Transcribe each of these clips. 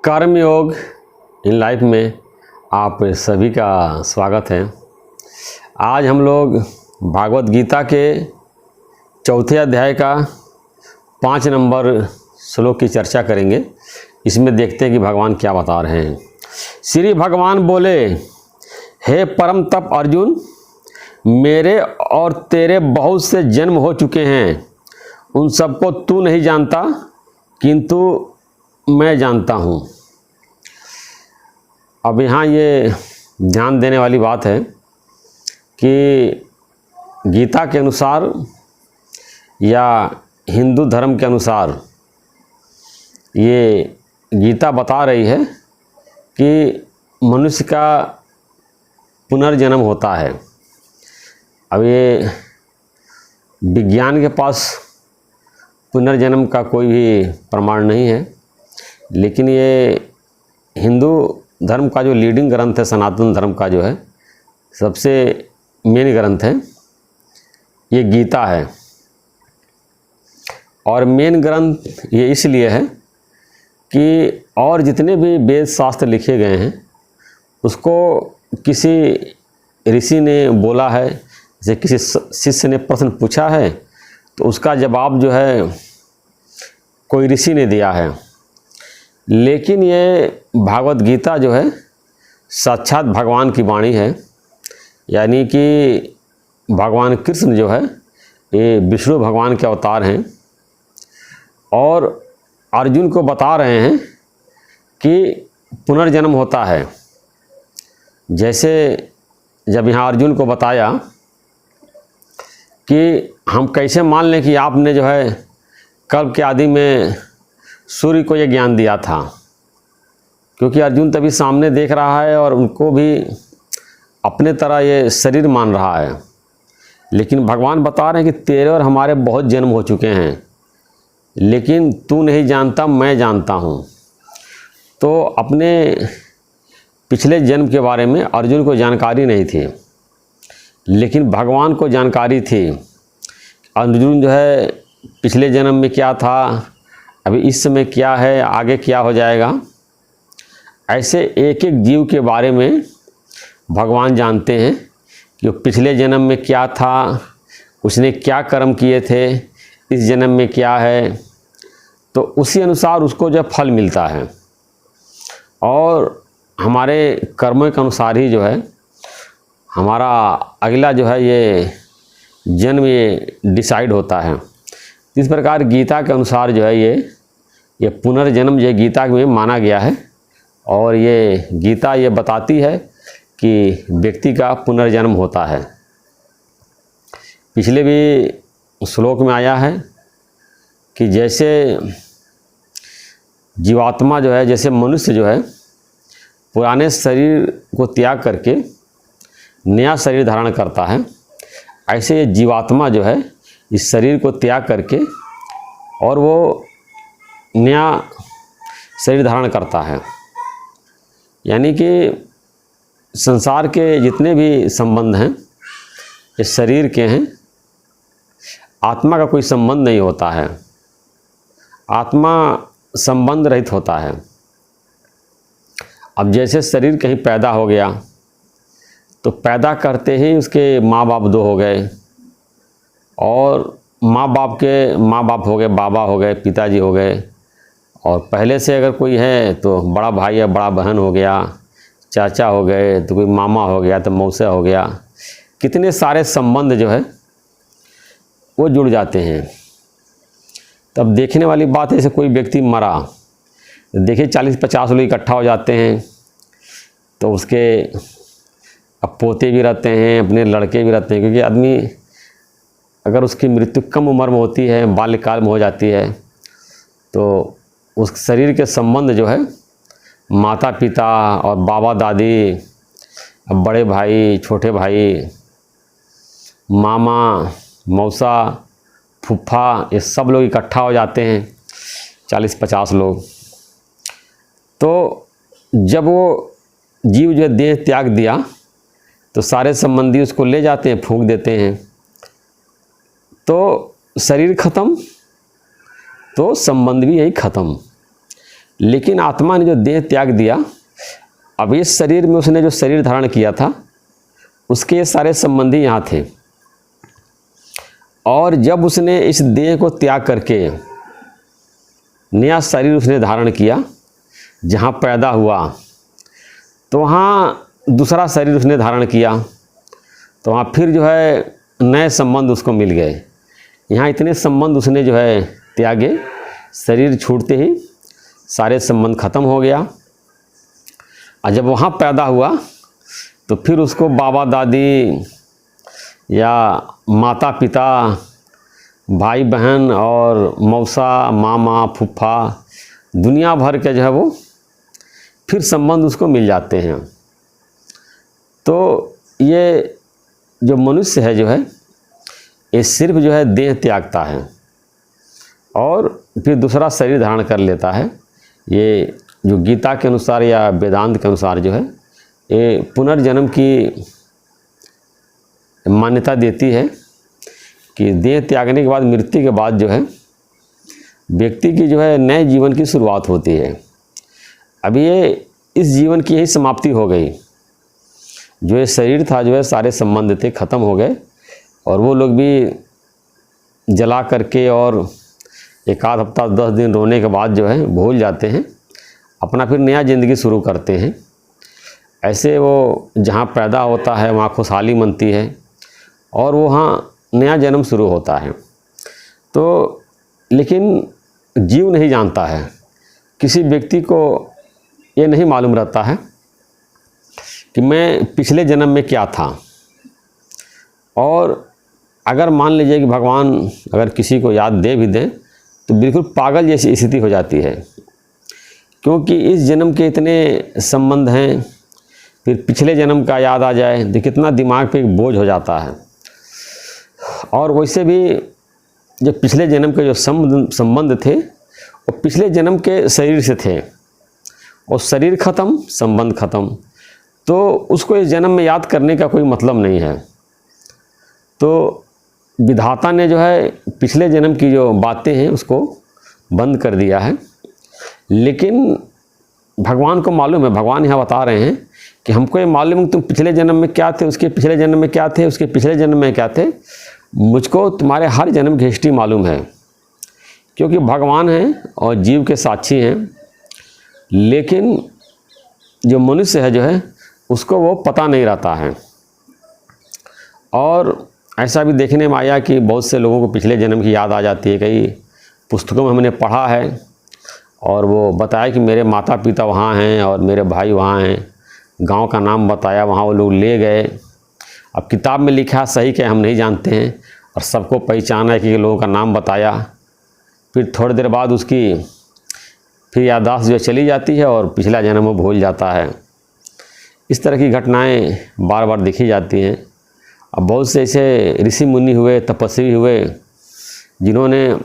कर्मयोग in life में आप सभी का स्वागत है। आज हम लोग भागवत गीता के चौथे अध्याय का 5 नंबर श्लोक की चर्चा करेंगे। इसमें देखते हैं कि भगवान क्या बता रहे हैं। श्री भगवान बोले, हे परम तप अर्जुन, मेरे और तेरे बहुत से जन्म हो चुके हैं। उन सबको तू नहीं जानता, किंतु मैं जानता हूँ। अब यहाँ ये ध्यान देने वाली बात है कि गीता के अनुसार या हिंदू धर्म के अनुसार ये गीता बता रही है कि मनुष्य का पुनर्जन्म होता है। अब ये विज्ञान के पास पुनर्जन्म का कोई भी प्रमाण नहीं है, लेकिन ये हिंदू धर्म का जो लीडिंग ग्रंथ है, सनातन धर्म का जो है सबसे मेन ग्रंथ है, ये गीता है। और मेन ग्रंथ ये इसलिए है कि और जितने भी वेद शास्त्र लिखे गए हैं उसको किसी ऋषि ने बोला है, जैसे किसी शिष्य ने प्रश्न पूछा है तो उसका जवाब जो है कोई ऋषि ने दिया है। लेकिन ये भागवत गीता जो है साक्षात भगवान की वाणी है, यानी कि भगवान कृष्ण जो है ये विष्णु भगवान के अवतार हैं और अर्जुन को बता रहे हैं कि पुनर्जन्म होता है। जैसे जब यहाँ अर्जुन को बताया कि हम कैसे मान लें कि आपने जो है कल्प के आदि में सूर्य को ये ज्ञान दिया था, क्योंकि अर्जुन तभी सामने देख रहा है और उनको भी अपने तरह ये शरीर मान रहा है। लेकिन भगवान बता रहे हैं कि तेरे और हमारे बहुत जन्म हो चुके हैं, लेकिन तू नहीं जानता, मैं जानता हूँ। तो अपने पिछले जन्म के बारे में अर्जुन को जानकारी नहीं थी, लेकिन भगवान को जानकारी थी। अर्जुन जो है पिछले जन्म में क्या था, अभी इस समय क्या है, आगे क्या हो जाएगा, ऐसे एक एक जीव के बारे में भगवान जानते हैं कि वो पिछले जन्म में क्या था, उसने क्या कर्म किए थे, इस जन्म में क्या है, तो उसी अनुसार उसको जो फल मिलता है। और हमारे कर्मों के अनुसार ही जो है हमारा अगला जो है ये जन्म ये डिसाइड होता है। इस प्रकार गीता के अनुसार जो है ये पुनर्जन्म जो गीता में माना गया है। और ये गीता ये बताती है कि व्यक्ति का पुनर्जन्म होता है। पिछले भी श्लोक में आया है कि जैसे जीवात्मा जो है, जैसे मनुष्य जो है पुराने शरीर को त्याग करके नया शरीर धारण करता है, ऐसे ये जीवात्मा जो है इस शरीर को त्याग करके और वो नया शरीर धारण करता है। यानी कि संसार के जितने भी संबंध हैं ये शरीर के हैं, आत्मा का कोई संबंध नहीं होता है। आत्मा संबंध रहित होता है। अब जैसे शरीर कहीं पैदा हो गया तो पैदा करते ही उसके माँ बाप 2 हो गए, और माँ बाप के माँ बाप हो गए, बाबा हो गए, पिताजी हो गए, और पहले से अगर कोई है तो बड़ा भाई या बड़ा बहन हो गया, चाचा हो गए, तो कोई मामा हो गया, तो मौसा हो गया। कितने सारे संबंध जो है वो जुड़ जाते हैं। तब देखने वाली बात है, जैसे कोई व्यक्ति मरा, देखिए 40-50 लोग इकट्ठा हो जाते हैं, तो उसके अब पोते भी रहते हैं, अपने लड़के भी रहते हैं, क्योंकि आदमी अगर उसकी मृत्यु कम उम्र में होती है, बाल्यकाल में हो जाती है, तो उस शरीर के संबंध जो है माता पिता और बाबा दादी, बड़े भाई, छोटे भाई, मामा, मौसा, फूफा, ये सब लोग इकट्ठा हो जाते हैं, 40-50 लोग। तो जब वो जीव जो देह त्याग दिया तो सारे संबंधी उसको ले जाते हैं, फूंक देते हैं, तो शरीर खत्म तो संबंध भी यही खत्म। लेकिन आत्मा ने जो देह त्याग दिया, अब इस शरीर में उसने जो शरीर धारण किया था उसके ये सारे संबंधी यहाँ थे, और जब उसने इस देह को त्याग करके नया शरीर उसने धारण किया, जहाँ पैदा हुआ तो वहाँ दूसरा शरीर उसने धारण किया, तो वहाँ फिर जो है नए संबंध उसको मिल गए। यहाँ इतने संबंध उसने जो है त्यागे, शरीर छूटते ही सारे संबंध खत्म हो गया। और जब वहाँ पैदा हुआ तो फिर उसको बाबा दादी या माता पिता, भाई बहन और मौसा मामा फूफा, दुनिया भर के जो है वो फिर संबंध उसको मिल जाते हैं। तो ये जो मनुष्य है जो है ये सिर्फ जो है देह त्यागता है और फिर दूसरा शरीर धारण कर लेता है। ये जो गीता के अनुसार या वेदांत के अनुसार जो है ये पुनर्जन्म की मान्यता देती है कि देह त्यागने के बाद, मृत्यु के बाद जो है व्यक्ति की जो है नए जीवन की शुरुआत होती है। अभी ये इस जीवन की यही समाप्ति हो गई। जो ये शरीर था जो है सारे संबंध थे ख़त्म हो गए, और वो लोग भी जला करके और एक आध हफ्ता 10 दिन रोने के बाद जो है भूल जाते हैं, अपना फिर नया ज़िंदगी शुरू करते हैं। ऐसे वो जहाँ पैदा होता है वहाँ खुशहाली मनती है और वहाँ नया जन्म शुरू होता है। तो लेकिन जीव नहीं जानता है, किसी व्यक्ति को ये नहीं मालूम रहता है कि मैं पिछले जन्म में क्या था। और अगर मान लीजिए कि भगवान अगर किसी को याद दे भी दें तो बिल्कुल पागल जैसी स्थिति हो जाती है, क्योंकि इस जन्म के इतने संबंध हैं। फिर पिछले जन्म का याद आ जाए तो कितना दिमाग पे एक बोझ हो जाता है। और वैसे भी जो पिछले जन्म के जो संबंध थे वो पिछले जन्म के शरीर से थे, और शरीर ख़त्म संबंध ख़त्म, तो उसको इस जन्म में याद करने का कोई मतलब नहीं है। तो विधाता ने जो है पिछले जन्म की जो बातें हैं उसको बंद कर दिया है। लेकिन भगवान को मालूम है, भगवान यहाँ बता रहे हैं कि हमको ये मालूम है कि तुम पिछले जन्म में क्या थे, उसके पिछले जन्म में क्या थे, उसके पिछले जन्म में क्या थे। मुझको तुम्हारे हर जन्म की हिस्ट्री मालूम है, क्योंकि भगवान हैं और जीव के साक्षी हैं। लेकिन जो मनुष्य है जो है उसको वो पता नहीं रहता है। और ऐसा भी देखने में आया कि बहुत से लोगों को पिछले जन्म की याद आ जाती है। कई पुस्तकों में हमने पढ़ा है और वो बताया कि मेरे माता पिता वहाँ हैं और मेरे भाई वहाँ हैं, गांव का नाम बताया, वहाँ वो लोग ले गए। अब किताब में लिखा सही क्या हम नहीं जानते हैं, और सबको पहचाना है कि लोगों का नाम बताया। फिर थोड़ी देर बाद उसकी फिर याददाश्त जो चली जाती है और पिछला जन्म वो भूल जाता है। इस तरह की घटनाएं बार बार देखी जाती हैं। अब बहुत से ऐसे ऋषि मुनि हुए, तपस्वी हुए, जिन्होंने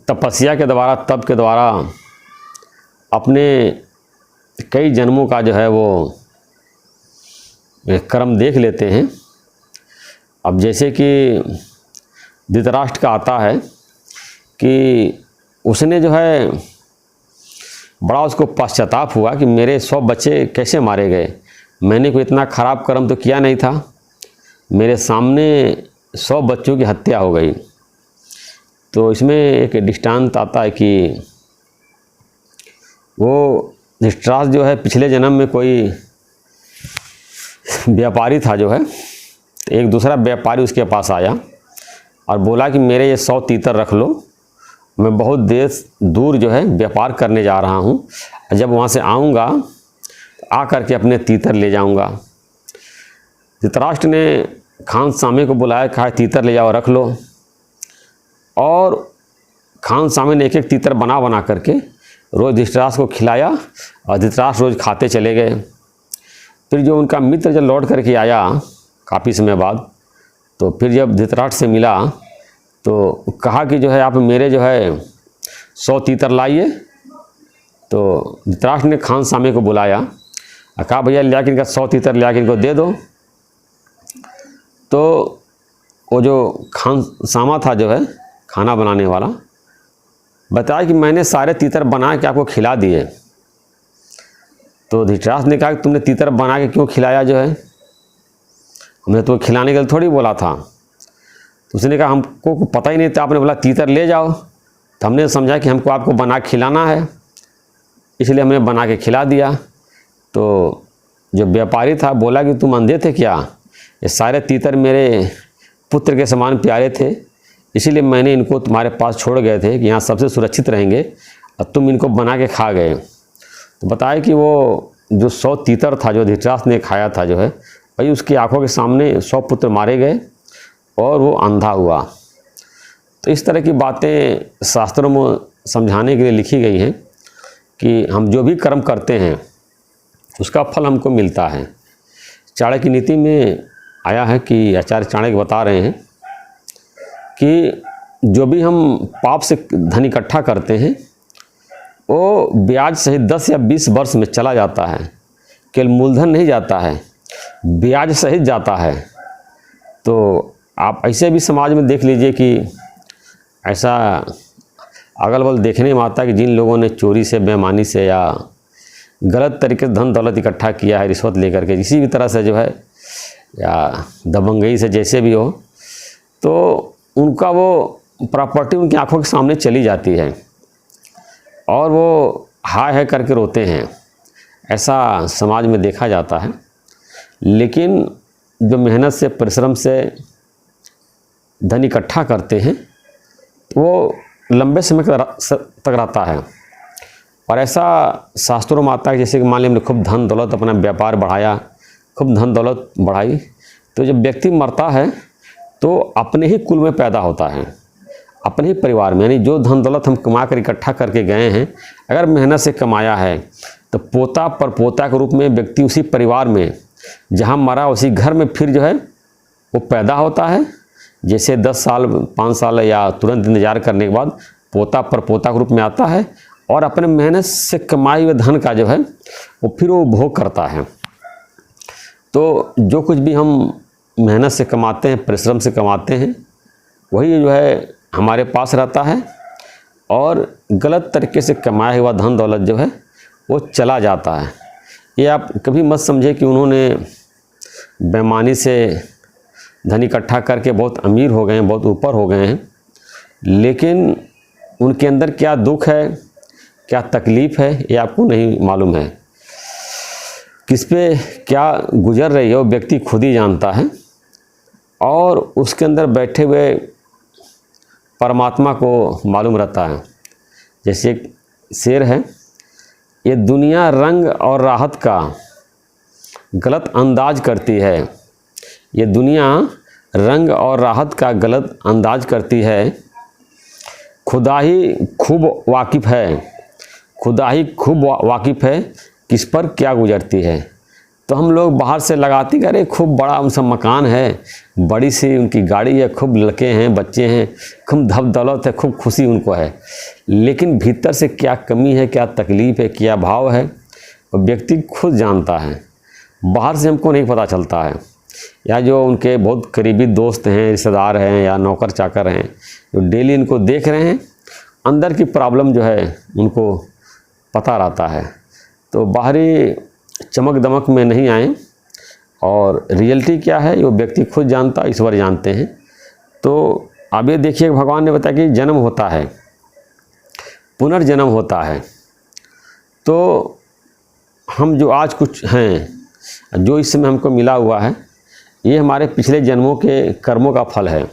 तपस्या के द्वारा, तप के द्वारा अपने कई जन्मों का जो है वो कर्म देख लेते हैं। अब जैसे कि धृतराष्ट्र का आता है कि उसने जो है बड़ा उसको पश्चाताप हुआ कि मेरे 100 बच्चे कैसे मारे गए, मैंने कोई इतना ख़राब कर्म तो किया नहीं था, मेरे सामने 100 बच्चों की हत्या हो गई। तो इसमें एक दृष्टांत आता है कि वो धृतराष्ट्र जो है पिछले जन्म में कोई व्यापारी था जो है, तो एक दूसरा व्यापारी उसके पास आया और बोला कि मेरे ये 100 तीतर रख लो, मैं बहुत देश दूर जो है व्यापार करने जा रहा हूँ, जब वहाँ से आऊँगा आ करके अपने तीतर ले जाऊँगा। धृतराष्ट्र ने खान सामे को बुलाया, कहा तीतर ले जाओ रख लो। और खान सामे ने एक एक तीतर बना बना करके रोज़ धृतराष्ट्र को खिलाया और धृतराष्ट्र रोज़ खाते चले गए। फिर जो उनका मित्र जब लौट करके आया काफ़ी समय बाद, तो फिर जब धृतराष्ट्र से मिला तो कहा कि जो है आप मेरे जो है 100 तीतर लाइए। तो धृतराष्ट्र ने खान सामे को बुलाया और कहा भैया लिया कि इनका 100 तीतर लिया कि इनको दे दो। तो वो जो खान सामा था जो है खाना बनाने वाला, बताया कि मैंने सारे तीतर बना के आपको खिला दिए। तो धृतराष्ट्र ने कहा कि तुमने तीतर बना के क्यों खिलाया जो है, हमने तो खिलाने के लिए थोड़ी बोला था। तो उसने कहा हमको पता ही नहीं था, आपने बोला तीतर ले जाओ, तो हमने समझा कि हमको आपको बना के खिलाना है, इसलिए हमने बना के खिला दिया। तो जो व्यापारी था बोला कि तुम अंधे थे क्या, ये सारे तीतर मेरे पुत्र के समान प्यारे थे, इसीलिए मैंने इनको तुम्हारे पास छोड़ गए थे कि यहाँ सबसे सुरक्षित रहेंगे, और तुम इनको बना के खा गए। तो बताया कि वो जो 100 तीतर था जो धृतराष्ट्र ने खाया था जो है, भाई उसकी आंखों के सामने 100 पुत्र मारे गए और वो अंधा हुआ। तो इस तरह की बातें शास्त्रों में समझाने के लिए लिखी गई हैं कि हम जो भी कर्म करते हैं उसका फल हमको मिलता है। चाणक्य की नीति में आया है कि आचार्य चाणक्य बता रहे हैं कि जो भी हम पाप से धन इकट्ठा करते हैं वो ब्याज सहित 10 या 20 वर्ष में चला जाता है, केवल मूलधन नहीं जाता है, ब्याज सहित जाता है। तो आप ऐसे भी समाज में देख लीजिए कि ऐसा अगल बगल देखने में आता है कि जिन लोगों ने चोरी से, बेईमानी से या गलत तरीके से धन दौलत इकट्ठा किया है, रिश्वत लेकर के किसी भी तरह से जो है, या दबंगई से, जैसे भी हो, तो उनका वो प्रॉपर्टी उनकी आंखों के सामने चली जाती है और वो हाय हाय करके रोते हैं। ऐसा समाज में देखा जाता है। लेकिन जो मेहनत से, परिश्रम से धन इकट्ठा करते हैं वो लंबे समय तक रहता है। और ऐसा शास्त्रों में आता है, जैसे कि मान लीजिए हमने खूब धन दौलत, अपना व्यापार बढ़ाया, खूब धन दौलत बढ़ाई, तो जब व्यक्ति मरता है तो अपने ही कुल में पैदा होता है, अपने ही परिवार में। यानी जो धन दौलत हम कमा कर इकट्ठा करके गए हैं, अगर मेहनत से कमाया है, तो पोता पर पोता के रूप में व्यक्ति उसी परिवार में जहाँ मरा उसी घर में फिर जो है वो पैदा होता है। जैसे 10 साल, 5 साल या तुरंत इंतजार करने के बाद पोता पर पोता के रूप में आता है और अपने मेहनत से कमाए हुए धन का जो है वो फिर वो भोग करता है। तो जो कुछ भी हम मेहनत से कमाते हैं, परिश्रम से कमाते हैं, वही जो है हमारे पास रहता है और गलत तरीके से कमाया हुआ धन दौलत जो है वो चला जाता है। ये आप कभी मत समझे कि उन्होंने बेईमानी से धन इकट्ठा करके बहुत अमीर हो गए हैं, बहुत ऊपर हो गए हैं, लेकिन उनके अंदर क्या दुख है, क्या तकलीफ़ है, ये आपको नहीं मालूम है। किस पे क्या गुजर रही है वो व्यक्ति खुद ही जानता है और उसके अंदर बैठे हुए परमात्मा को मालूम रहता है। जैसे एक शेर है, ये दुनिया रंग और राहत का गलत अंदाज करती है, ये दुनिया रंग और राहत का गलत अंदाज करती है, खुदा ही खूब वाकिफ़ है, खुदा ही खूब वाकिफ़ है किस पर क्या गुजरती है। तो हम लोग बाहर से लगाते कि अरे खूब बड़ा उनका मकान है, बड़ी सी उनकी गाड़ी है, खूब लड़के हैं, बच्चे हैं, खूब धन दौलत है, खूब खुशी उनको है, लेकिन भीतर से क्या कमी है, क्या तकलीफ़ है, क्या भाव है, वो व्यक्ति खुद जानता है। बाहर से हमको नहीं पता चलता है, या जो उनके बहुत करीबी दोस्त हैं, रिश्तेदार हैं या नौकर चाकर हैं जो डेली इनको देख रहे हैं, अंदर की प्रॉब्लम जो है उनको पता रहता है। तो बाहरी चमक दमक में नहीं आए और रियलिटी क्या है वो व्यक्ति खुद जानता, ईश्वर जानते हैं। तो अब ये देखिए भगवान ने बताया कि जन्म होता है, पुनर्जन्म होता है। तो हम जो आज कुछ हैं, जो इस समय हमको मिला हुआ है, ये हमारे पिछले जन्मों के कर्मों का फल है।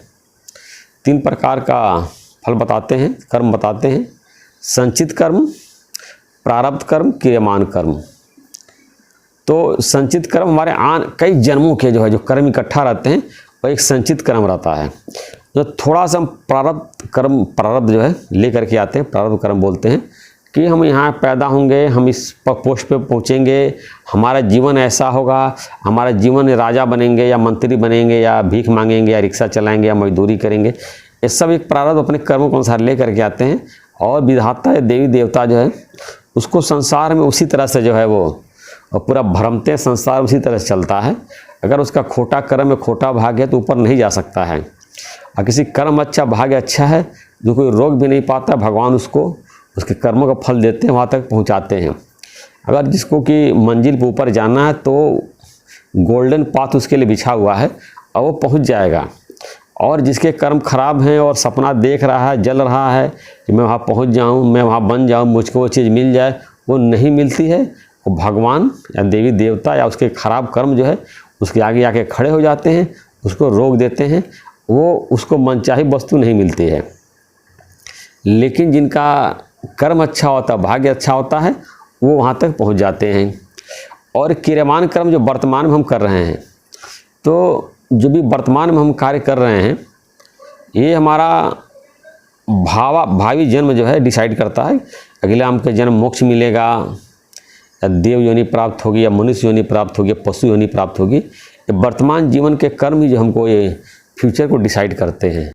3 प्रकार का फल बताते हैं, कर्म बताते हैं: संचित कर्म, प्रारब्ध कर्म, क्रियमान कर्म। तो संचित कर्म हमारे कई जन्मों के जो है जो कर्म इकट्ठा रहते हैं वो एक संचित कर्म रहता है। जो थोड़ा सा हम प्रारब्ध जो है ले करके आते हैं, प्रारब्ध कर्म बोलते हैं कि हम यहाँ पैदा होंगे, हम इस पोस्ट पे पहुँचेंगे, हमारा जीवन ऐसा होगा, हमारा जीवन राजा बनेंगे या मंत्री बनेंगे या भीख मांगेंगे या रिक्शा चलाएंगे या मजदूरी करेंगे। ये सब एक प्रारब्ध अपने कर्मों के अनुसार ले करके आते हैं और विधाता या देवी देवता जो है उसको संसार में उसी तरह से जो है वो और पूरा भ्रमते हैं, संसार उसी तरह से चलता है। अगर उसका खोटा कर्म में खोटा भाग्य है तो ऊपर नहीं जा सकता है, और किसी कर्म अच्छा भाग्य अच्छा है जो कोई रोक भी नहीं पाता, भगवान उसको उसके कर्मों का फल देते हैं, वहाँ तक पहुँचाते हैं। अगर जिसको कि मंजिल पे ऊपर जाना है तो गोल्डन पाथ उसके लिए बिछा हुआ है और वो पहुँच जाएगा। और जिसके कर्म खराब हैं और सपना देख रहा है, जल रहा है कि मैं वहाँ पहुँच जाऊँ, मैं वहाँ बन जाऊँ, मुझको वो चीज़ मिल जाए, वो नहीं मिलती है। वो भगवान या देवी देवता या उसके खराब कर्म जो है उसके आगे आके खड़े हो जाते हैं, उसको रोक देते हैं, वो उसको मनचाही वस्तु नहीं मिलती है। लेकिन जिनका कर्म अच्छा होता है, भाग्य अच्छा होता है, वो वहाँ तक पहुँच जाते हैं। और क्रियमान कर्म जो वर्तमान में हम कर रहे हैं, तो जो भी वर्तमान में हम कार्य कर रहे हैं, ये हमारा भावी जन्म जो है डिसाइड करता है। अगले हमको जन्म मोक्ष मिलेगा, या देव योनि प्राप्त होगी, या मनुष्य योनि प्राप्त होगी, या पशु योनि प्राप्त होगी। ये वर्तमान जीवन के कर्म ही जो हमको ये फ्यूचर को डिसाइड करते हैं।